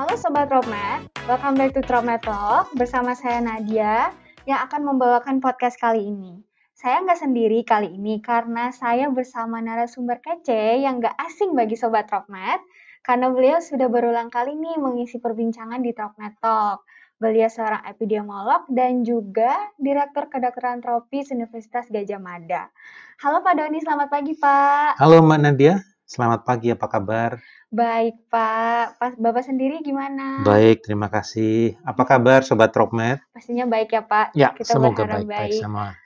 Halo Sobat Dropmed, welcome back to Dropmed Talk bersama saya Nadia yang akan membawakan podcast kali ini. Saya nggak sendiri kali ini karena saya bersama narasumber kece yang nggak asing bagi Sobat Dropmed karena beliau sudah berulang kali nih mengisi perbincangan di Dropmed Talk. Beliau seorang epidemiolog dan juga Direktur Kedokteran Tropis Universitas Gadjah Mada. Halo Pak Doni, selamat pagi Pak. Halo Mbak Nadia, selamat pagi, apa kabar? Baik Pak, Bapak sendiri gimana? Baik, terima kasih. Apa kabar Sobat Dropmed? Pastinya baik ya Pak, Ya, kita semoga berharap baik-baik baik. sama.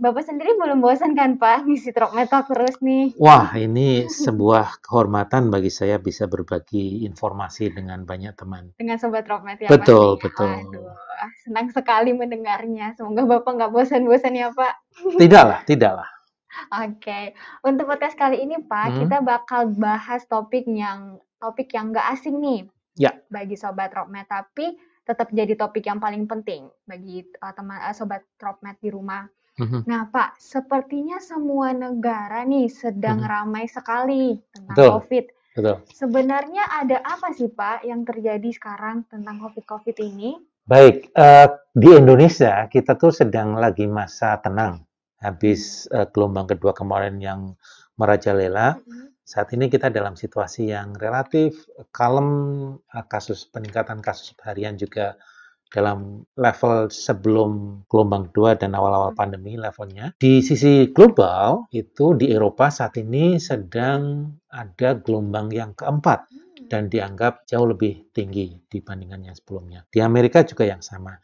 Bapak sendiri belum bosan kan Pak, ngisi Dropmed Talk terus nih? Wah, ini sebuah kehormatan bagi saya bisa berbagi informasi dengan banyak teman. Dengan Sobat Dropmed ya Betul, pastinya. betul. Waduh, senang sekali mendengarnya. Semoga Bapak nggak bosan-bosan ya Pak. Tidaklah, tidaklah. Oke, untuk podcast kali ini Pak, kita bakal bahas topik yang nggak asing nih Ya, bagi Sobat Dropmed, tapi tetap jadi topik yang paling penting bagi Sobat Dropmed di rumah. Nah Pak, sepertinya semua negara nih sedang ramai sekali tentang betul, COVID. betul. Sebenarnya ada apa sih Pak yang terjadi sekarang tentang COVID ini? Baik, di Indonesia kita tuh sedang lagi masa tenang. Habis gelombang kedua kemarin yang merajalela, saat ini kita dalam situasi yang relatif kalem, peningkatan kasus harian juga dalam level sebelum gelombang kedua dan awal-awal pandemi levelnya. Di sisi global, itu di Eropa saat ini sedang ada gelombang yang keempat dan dianggap jauh lebih tinggi dibandingkan yang sebelumnya. Di Amerika juga yang sama.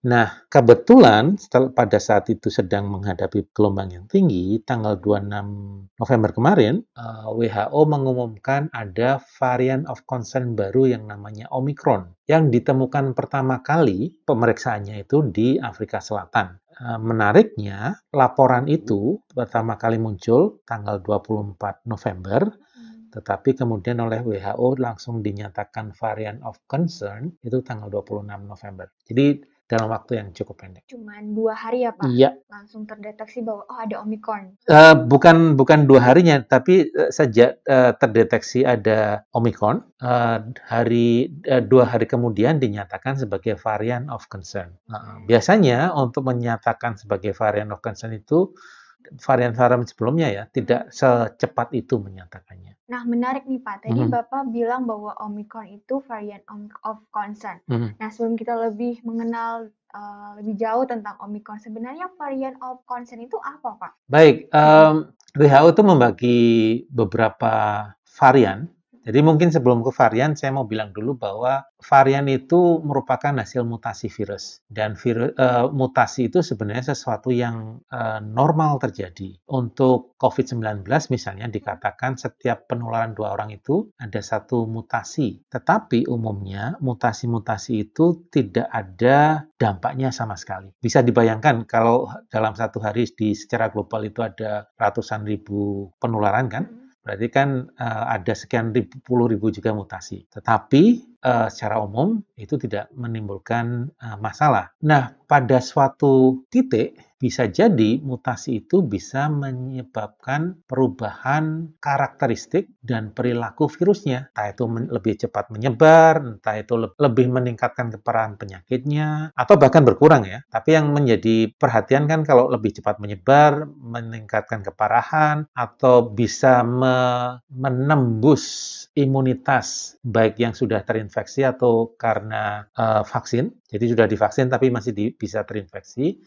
Nah, kebetulan pada saat itu sedang menghadapi gelombang yang tinggi, tanggal 26 November kemarin, WHO mengumumkan ada varian of concern baru yang namanya Omicron, yang ditemukan pertama kali pemeriksaannya itu di Afrika Selatan. Menariknya, laporan itu pertama kali muncul tanggal 24 November, tetapi kemudian oleh WHO langsung dinyatakan varian of concern itu tanggal 26 November. Jadi dalam waktu yang cukup pendek. Cuman 2 hari ya Pak? Iya. Langsung terdeteksi bahwa ada Omicron. Bukan 2 harinya, tapi sejak terdeteksi ada Omicron, 2 hari kemudian dinyatakan sebagai varian of concern. Biasanya untuk menyatakan sebagai varian of concern itu varian-varian sebelumnya ya, tidak secepat itu menyatakannya. Nah, menarik nih Pak. Tadi Bapak bilang bahwa Omicron itu varian of concern. Nah, sebelum kita lebih mengenal lebih jauh tentang Omicron, sebenarnya varian of concern itu apa Pak? Baik, WHO itu membagi beberapa varian. Jadi mungkin sebelum ke varian, saya mau bilang dulu bahwa varian itu merupakan hasil mutasi virus. Dan mutasi itu sebenarnya sesuatu yang normal terjadi. Untuk COVID-19 misalnya dikatakan setiap penularan 2 orang itu ada 1 mutasi. Tetapi umumnya mutasi-mutasi itu tidak ada dampaknya sama sekali. Bisa dibayangkan kalau dalam 1 hari secara global itu ada ratusan ribu penularan kan? Berarti kan ada sekian puluh ribu juga mutasi. Tetapi secara umum itu tidak menimbulkan masalah. Nah, pada suatu titik bisa jadi mutasi itu bisa menyebabkan perubahan karakteristik dan perilaku virusnya. Entah itu lebih cepat menyebar, entah itu lebih meningkatkan keparahan penyakitnya, atau bahkan berkurang ya. Tapi yang menjadi perhatian kan kalau lebih cepat menyebar, meningkatkan keparahan, atau bisa menembus imunitas baik yang sudah terinfeksi atau karena vaksin, jadi sudah divaksin tapi masih bisa terinfeksi,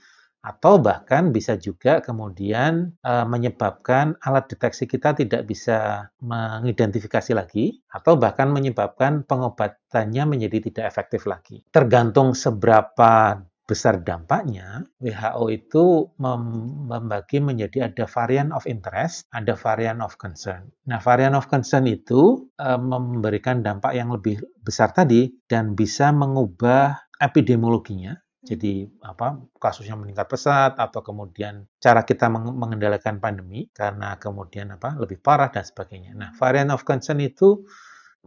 atau bahkan bisa juga kemudian menyebabkan alat deteksi kita tidak bisa mengidentifikasi lagi, atau bahkan menyebabkan pengobatannya menjadi tidak efektif lagi. Tergantung seberapa besar dampaknya, WHO itu membagi menjadi ada varian of interest, ada varian of concern. Nah, varian of concern itu memberikan dampak yang lebih besar tadi dan bisa mengubah epidemiologinya. Jadi kasusnya meningkat pesat atau kemudian cara kita mengendalikan pandemi karena kemudian lebih parah dan sebagainya. Nah, varian of concern itu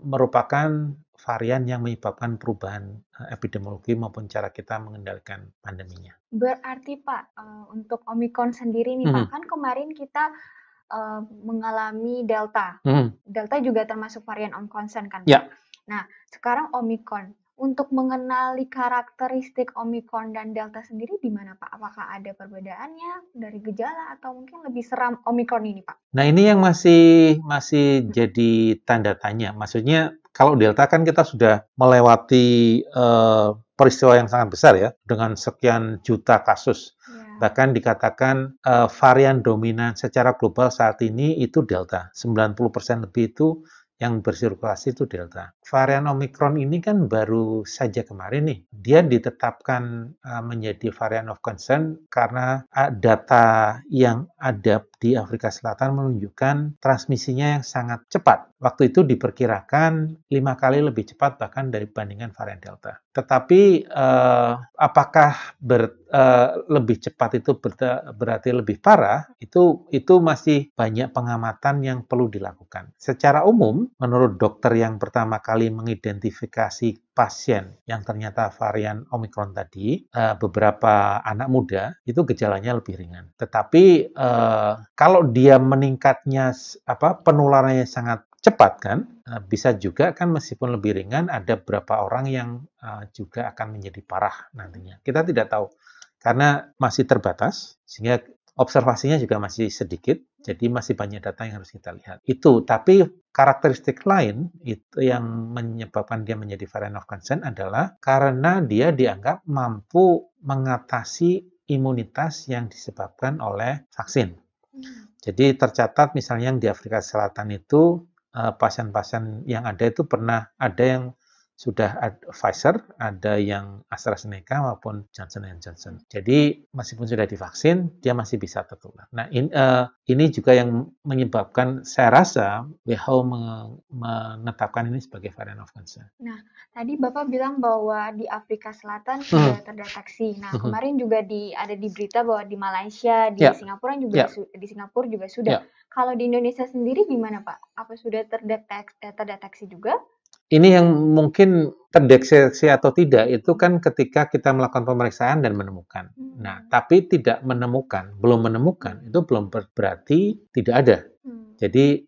merupakan varian yang menyebabkan perubahan epidemiologi maupun cara kita mengendalikan pandeminya. Berarti Pak, untuk Omicron sendiri nih Pak, kan kemarin kita mengalami Delta. Delta juga termasuk varian of concern kan Pak? Ya. Nah, sekarang Omicron. Untuk mengenali karakteristik Omicron dan Delta sendiri di mana Pak? Apakah ada perbedaannya dari gejala atau mungkin lebih seram Omicron ini Pak? Nah, ini yang masih jadi tanda tanya. Maksudnya kalau Delta kan kita sudah melewati peristiwa yang sangat besar ya, dengan sekian juta kasus. Ya. Bahkan dikatakan varian dominan secara global saat ini itu Delta. 90% lebih itu yang bersirkulasi itu Delta. Varian Omicron ini kan baru saja kemarin nih, dia ditetapkan menjadi varian of concern karena data yang ada di Afrika Selatan menunjukkan transmisinya yang sangat cepat. Waktu itu diperkirakan 5 kali lebih cepat bahkan dibandingkan varian Delta. Tetapi apakah lebih cepat itu berarti lebih parah? Itu masih banyak pengamatan yang perlu dilakukan. Secara umum, menurut dokter yang pertama kali mengidentifikasi pasien yang ternyata varian Omicron tadi, beberapa anak muda itu gejalanya lebih ringan. Tetapi kalau dia meningkatnya penularannya sangat cepat kan, bisa juga kan meskipun lebih ringan ada beberapa orang yang juga akan menjadi parah nantinya. Kita tidak tahu karena masih terbatas sehingga observasinya juga masih sedikit, jadi masih banyak data yang harus kita lihat. Itu, tapi karakteristik lain itu yang menyebabkan dia menjadi variant of concern adalah karena dia dianggap mampu mengatasi imunitas yang disebabkan oleh vaksin. Jadi tercatat misalnya yang di Afrika Selatan itu pasien-pasien yang ada itu pernah ada yang sudah Pfizer, ada yang AstraZeneca maupun Johnson Johnson. Jadi meskipun sudah divaksin, dia masih bisa tertular. Nah, ini juga yang menyebabkan saya rasa WHO menetapkan ini sebagai variant of concern. Nah, tadi Bapak bilang bahwa di Afrika Selatan sudah terdeteksi. Nah, kemarin juga ada di berita bahwa di Malaysia, di Singapura juga sudah. Kalau di Indonesia sendiri gimana Pak? Apa sudah terdeteksi juga? Ini yang mungkin terdeteksi atau tidak itu kan ketika kita melakukan pemeriksaan dan menemukan. Nah, tapi belum menemukan itu belum berarti tidak ada. Jadi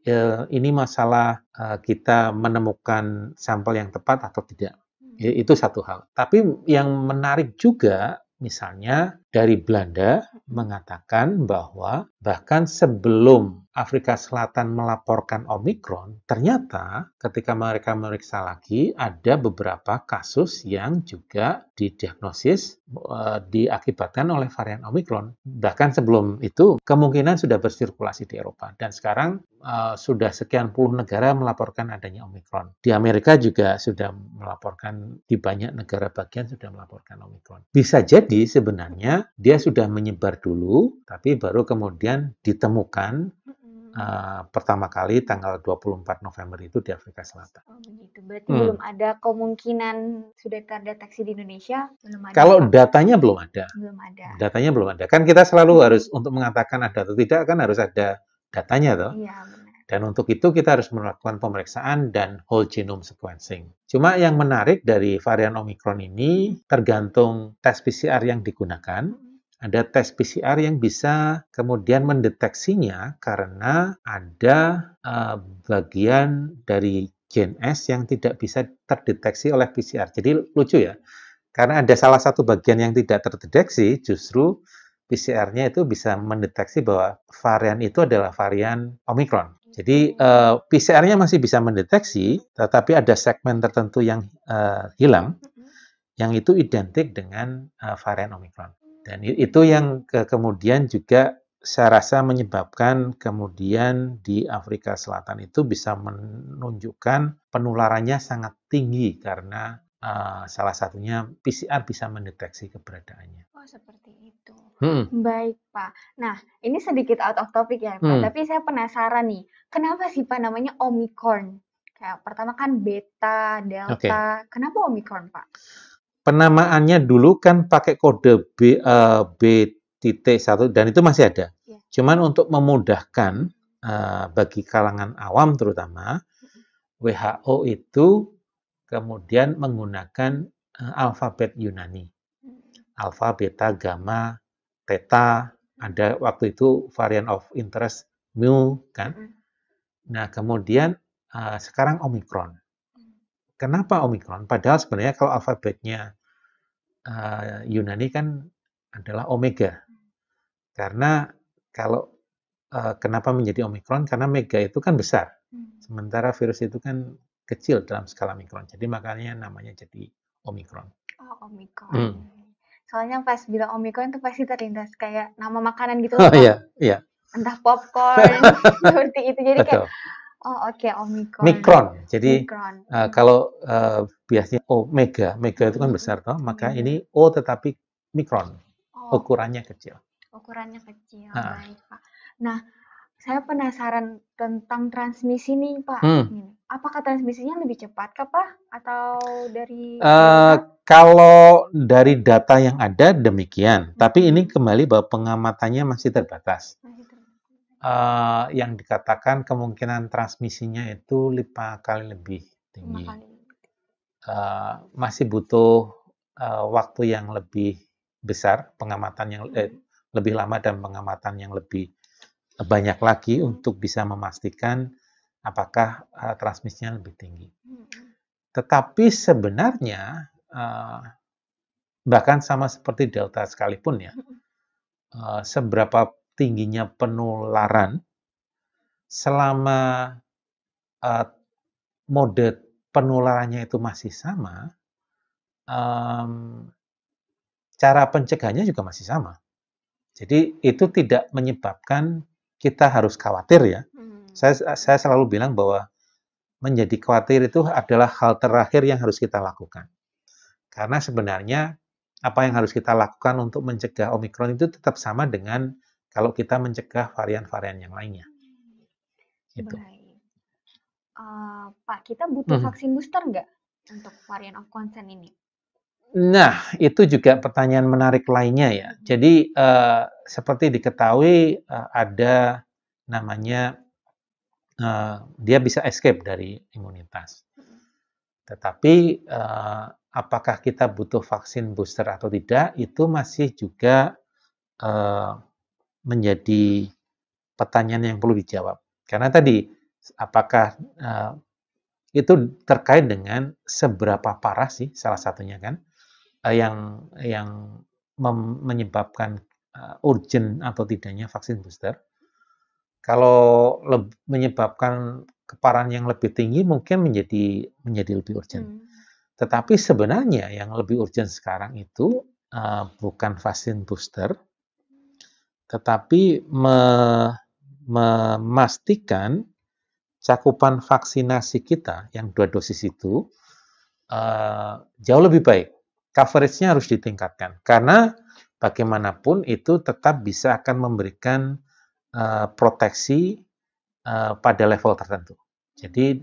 ini masalah kita menemukan sampel yang tepat atau tidak. Itu satu hal. Tapi yang menarik juga, misalnya dari Belanda mengatakan bahwa bahkan sebelum Afrika Selatan melaporkan Omicron, ternyata ketika mereka meriksa lagi ada beberapa kasus yang juga didiagnosis diakibatkan oleh varian Omicron. Bahkan sebelum itu kemungkinan sudah bersirkulasi di Eropa dan sekarang sudah sekian puluh negara melaporkan adanya Omicron. Di Amerika juga sudah melaporkan, di banyak negara bagian sudah melaporkan Omicron. Bisa jadi sebenarnya dia sudah menyebar dulu, tapi baru kemudian ditemukan pertama kali tanggal 24 November itu di Afrika Selatan. Oh begitu, berarti belum ada kemungkinan sudah terdeteksi di Indonesia? Belum ada. Kalau datanya belum ada. Belum ada. Datanya belum ada. Kan kita selalu harus untuk mengatakan ada atau tidak kan harus ada datanya toh. Iya benar. Dan untuk itu kita harus melakukan pemeriksaan dan whole genome sequencing. Cuma yang menarik dari varian Omicron ini tergantung tes PCR yang digunakan. Ada tes PCR yang bisa kemudian mendeteksinya karena ada bagian dari gen S yang tidak bisa terdeteksi oleh PCR. Jadi lucu ya, karena ada salah satu bagian yang tidak terdeteksi, justru PCR-nya itu bisa mendeteksi bahwa varian itu adalah varian Omicron. Jadi PCR-nya masih bisa mendeteksi, tetapi ada segmen tertentu yang hilang, yang itu identik dengan varian Omicron. Dan itu yang kemudian juga saya rasa menyebabkan kemudian di Afrika Selatan itu bisa menunjukkan penularannya sangat tinggi karena salah satunya PCR bisa mendeteksi keberadaannya. Oh, seperti itu. Baik, Pak. Nah, ini sedikit out of topic ya, Pak. Tapi saya penasaran nih, kenapa sih, Pak, namanya Omicron? Kayak pertama kan Beta, Delta. Kenapa Omicron, Pak? Penamaannya dulu kan pakai kode B.1 dan itu masih ada. Cuman untuk memudahkan bagi kalangan awam terutama, WHO itu kemudian menggunakan alfabet Yunani. Alfa, beta, gamma, theta, ada waktu itu variant of interest mu kan. Nah, kemudian sekarang Omicron. kenapa Omikron? Padahal sebenarnya kalau alfabetnya Yunani kan adalah Omega. Karena kalau kenapa menjadi Omikron? Karena Mega itu kan besar. Sementara virus itu kan kecil dalam skala mikron. Jadi makanya namanya jadi Omikron. Oh, Omikron. Hmm. Soalnya pas bilang Omikron tuh pasti terlintas kayak nama makanan gitu Oh loh, Pak. iya, iya. Entah popcorn, seperti itu. Jadi kayak, Betul. oh oke, Omikron. Mikron. Jadi Mikron. kalau biasanya Mega itu kan besar toh, maka Omega. ini O tetapi mikron. Oh, Ukurannya kecil. ukurannya kecil. Ah. Baik, Pak. Nah, saya penasaran tentang transmisi nih, Pak. Apakah transmisinya lebih cepat kah, Pak? Atau dari kalau dari data yang ada demikian, tapi ini kembali bahwa pengamatannya masih terbatas. Yang dikatakan kemungkinan transmisinya itu 5 kali lebih tinggi. Masih butuh waktu yang lebih besar, pengamatan yang lebih lama dan pengamatan yang lebih banyak lagi untuk bisa memastikan apakah transmisinya lebih tinggi. Tetapi sebenarnya bahkan sama seperti Delta sekalipun ya, seberapa tingginya penularan selama mode penularannya itu masih sama, cara pencegahannya juga masih sama. Jadi itu tidak menyebabkan kita harus khawatir ya. Saya selalu bilang bahwa menjadi khawatir itu adalah hal terakhir yang harus kita lakukan. Karena sebenarnya apa yang harus kita lakukan untuk mencegah Omikron itu tetap sama dengan kalau kita mencegah varian-varian yang lainnya. Gitu. Baik. Pak, kita butuh vaksin booster nggak untuk varian of concern ini? Nah, itu juga pertanyaan menarik lainnya ya. Jadi, seperti diketahui ada namanya dia bisa escape dari imunitas. Tetapi apakah kita butuh vaksin booster atau tidak, itu masih juga menjadi pertanyaan yang perlu dijawab. Karena tadi, apakah itu terkait dengan seberapa parah sih salah satunya kan, yang menyebabkan urgent atau tidaknya vaksin booster. Kalau menyebabkan keparahan yang lebih tinggi mungkin menjadi lebih urgent. Tetapi sebenarnya yang lebih urgent sekarang itu bukan vaksin booster, tetapi memastikan cakupan vaksinasi kita yang 2 dosis itu jauh lebih baik. Coverage-nya harus ditingkatkan. Karena bagaimanapun itu tetap bisa akan memberikan proteksi pada level tertentu. Jadi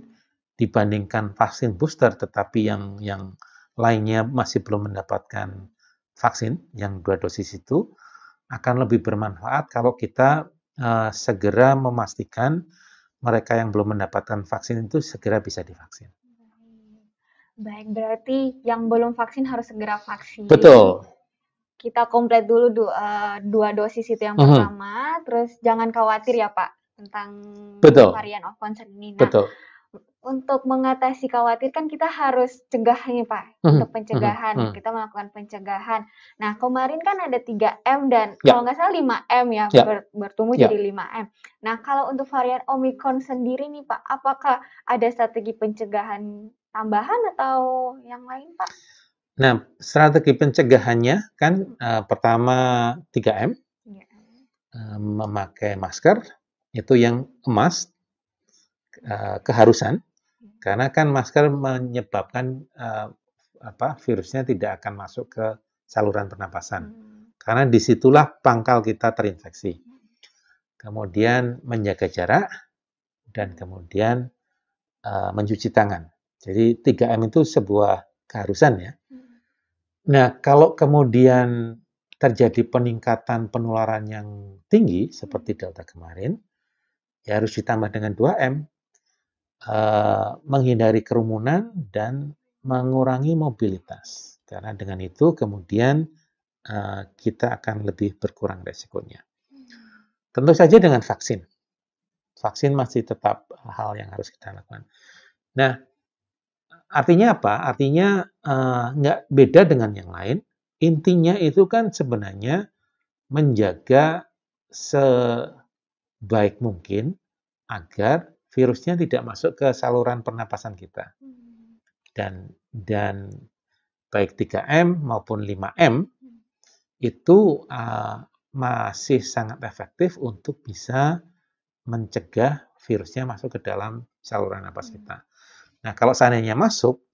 dibandingkan vaksin booster, tetapi yang lainnya masih belum mendapatkan vaksin yang 2 dosis itu, akan lebih bermanfaat kalau kita segera memastikan mereka yang belum mendapatkan vaksin itu segera bisa divaksin. Baik, berarti yang belum vaksin harus segera vaksin. Betul. Kita komplit dulu 2 dosis itu yang pertama, terus jangan khawatir ya Pak tentang varian of concern ini. Nah, betul. Untuk mengatasi khawatir kan kita harus cegah nih Pak, untuk pencegahan, kita melakukan pencegahan. Nah, kemarin kan ada 3M dan kalau nggak salah 5M ya, bertumbuh jadi 5M. Nah, kalau untuk varian Omikron sendiri nih Pak, apakah ada strategi pencegahan tambahan atau yang lain Pak? Nah, strategi pencegahannya kan pertama 3M, memakai masker, itu yang emas, keharusan, karena kan masker menyebabkan virusnya tidak akan masuk ke saluran pernapasan. Karena disitulah pangkal kita terinfeksi. Kemudian menjaga jarak, dan kemudian mencuci tangan. Jadi 3M itu sebuah keharusan ya. Nah, kalau kemudian terjadi peningkatan penularan yang tinggi, seperti Delta kemarin, ya harus ditambah dengan 2M. Menghindari kerumunan dan mengurangi mobilitas. Karena dengan itu kemudian kita akan lebih berkurang resikonya. Tentu saja dengan vaksin. Vaksin masih tetap hal yang harus kita lakukan. Nah, artinya apa? Artinya nggak beda dengan yang lain. Intinya itu kan sebenarnya menjaga sebaik mungkin agar virusnya tidak masuk ke saluran pernapasan kita. Dan baik 3M maupun 5M itu masih sangat efektif untuk bisa mencegah virusnya masuk ke dalam saluran napas kita. Nah, kalau seandainya masuk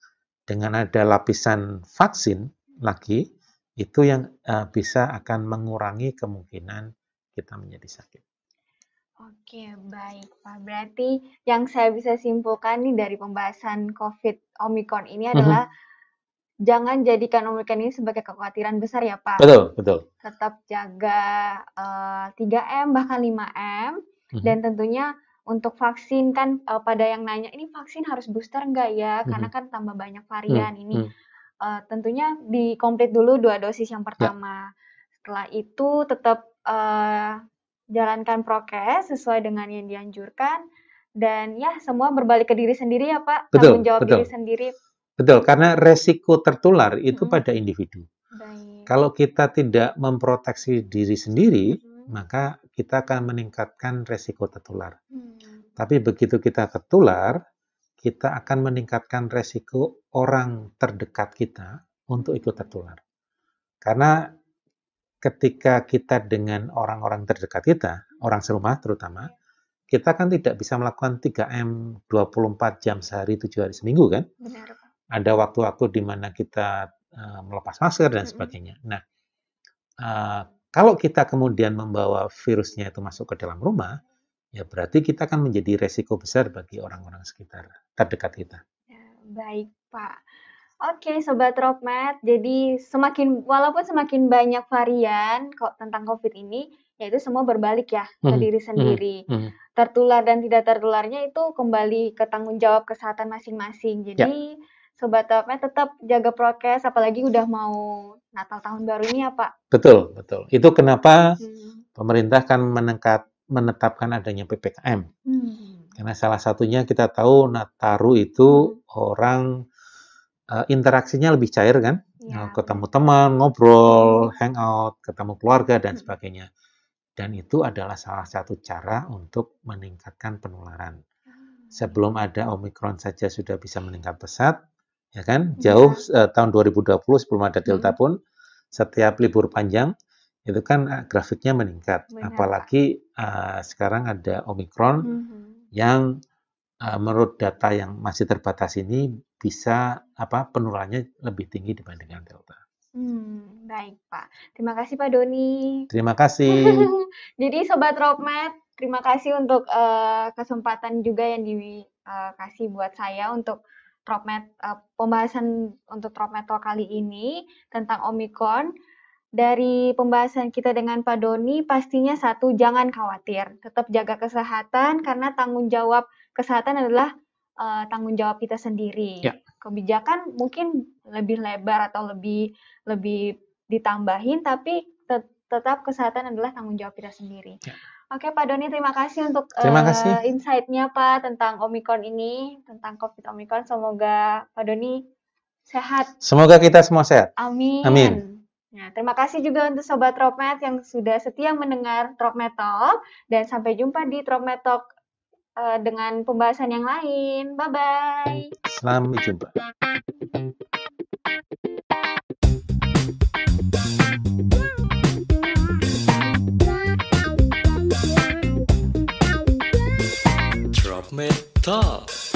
dengan ada lapisan vaksin lagi, itu yang bisa akan mengurangi kemungkinan kita menjadi sakit. Oke, baik Pak. Berarti yang saya bisa simpulkan nih dari pembahasan COVID Omicron ini adalah jangan jadikan Omicron ini sebagai kekhawatiran besar ya Pak. Betul, betul. Tetap jaga 3M bahkan 5M dan tentunya untuk vaksin kan pada yang nanya ini vaksin harus booster enggak ya? Karena kan tambah banyak varian ini. Tentunya dikomplit dulu 2 dosis yang pertama. Setelah itu tetap jalankan prokes sesuai dengan yang dianjurkan dan ya semua berbalik ke diri sendiri ya Pak. Tanggung jawab diri sendiri. Betul, karena resiko tertular itu pada individu. Baik. Kalau kita tidak memproteksi diri sendiri, maka kita akan meningkatkan resiko tertular. Tapi begitu kita tertular, kita akan meningkatkan resiko orang terdekat kita untuk ikut tertular. Karena ketika kita dengan orang-orang terdekat kita, orang serumah terutama, kita kan tidak bisa melakukan 3M 24 jam sehari, 7 hari seminggu kan? Benar, Pak. Ada waktu-waktu di mana kita melepas masker dan sebagainya. Nah, kalau kita kemudian membawa virusnya itu masuk ke dalam rumah, ya berarti kita akan menjadi resiko besar bagi orang-orang sekitar terdekat kita. Ya, baik, Pak. Oke, Sobat Dropmed, jadi walaupun semakin banyak varian tentang COVID ini, yaitu semua berbalik ya ke diri sendiri. Tertular dan tidak tertularnya itu kembali ke tanggung jawab kesehatan masing-masing. Jadi Sobat Dropmed tetap jaga prokes, apalagi udah mau Natal tahun baru ini ya Pak. Betul, betul. Itu kenapa pemerintah kan menetapkan adanya PPKM. Karena salah satunya kita tahu Nataru itu orang interaksinya lebih cair kan, ketemu teman, ngobrol, hangout, ketemu keluarga dan sebagainya. Dan itu adalah salah satu cara untuk meningkatkan penularan. Sebelum ada Omicron saja sudah bisa meningkat pesat, ya kan? Jauh tahun 2020 sebelum ada Delta pun, setiap libur panjang itu kan grafiknya meningkat. Benar. Apalagi sekarang ada Omicron yang menurut data yang masih terbatas ini bisa penularannya lebih tinggi dibandingkan Delta. Baik Pak. Terima kasih Pak Doni. Terima kasih. Jadi Sobat Dropmed, terima kasih untuk kesempatan juga yang dikasih buat saya untuk Dropmed, pembahasan untuk Dropmed Talk kali ini tentang Omicron. Dari pembahasan kita dengan Pak Doni, pastinya satu, jangan khawatir. Tetap jaga kesehatan karena tanggung jawab kesehatan adalah tanggung jawab kita sendiri. Ya. Kebijakan mungkin lebih lebar atau lebih ditambahin, tapi tetap kesehatan adalah tanggung jawab kita sendiri. Ya. Oke Pak Doni, terima kasih untuk insight-nya Pak tentang Omicron ini, tentang COVID Omicron. Semoga Pak Doni sehat. Semoga kita semua sehat. Amin. Amin. Nah, terima kasih juga untuk Sobat Dropmed yang sudah setia mendengar Dropmed Talk. Dan sampai jumpa di Dropmed Talk dengan pembahasan yang lain. Bye-bye. Sampai jumpa. Dropmed Talk.